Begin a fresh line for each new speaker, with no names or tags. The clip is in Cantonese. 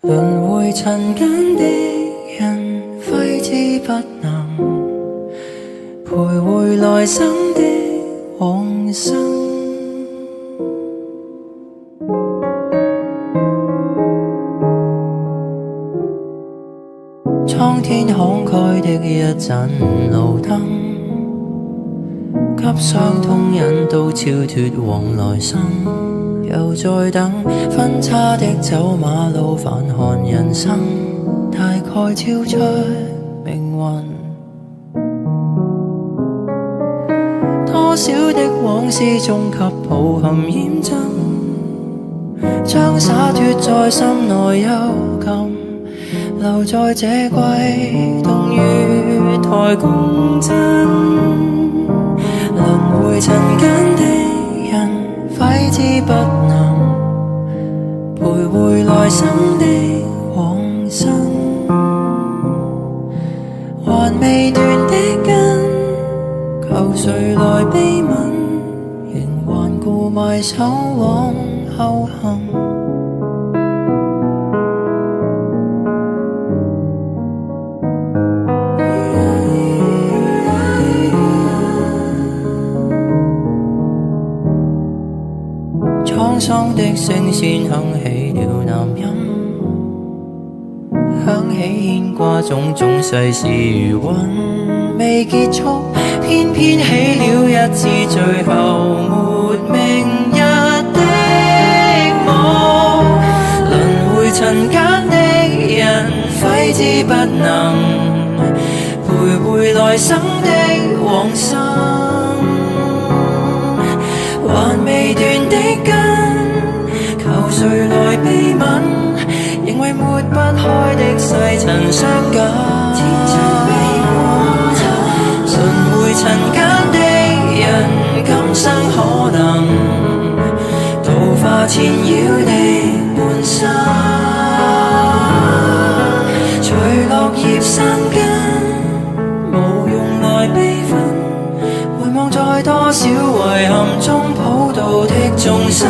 輪迴塵間的人，揮之不能，徘徊來生的往生。蒼天慷慨的一盞路燈，給傷痛引導超脫往來生。又在等分岔的走馬路，反看人生，大概超出命運。多少的往事終給抱憾驗證，將灑脫在心內幽禁，留在這季冬月台共振。輪迴塵間的人，揮之不能，徘徊來生的往生。還未斷的根，求誰來悲憫，仍頑固埋首往後行。滄桑的聲線響起了南音，響起牽掛種種世事餘韻未結束，偏偏起了一次最後沒明日的夢。輪迴塵間的人，揮之不能，徘徊來生的往生。還未斷的根，求誰來悲憫，仍為抹不開的細塵傷感。輪迴塵間的人，今生可能度化纏繞的半生。隨落葉生根，無用來悲憤，回望在多少遺憾中普渡的眾生。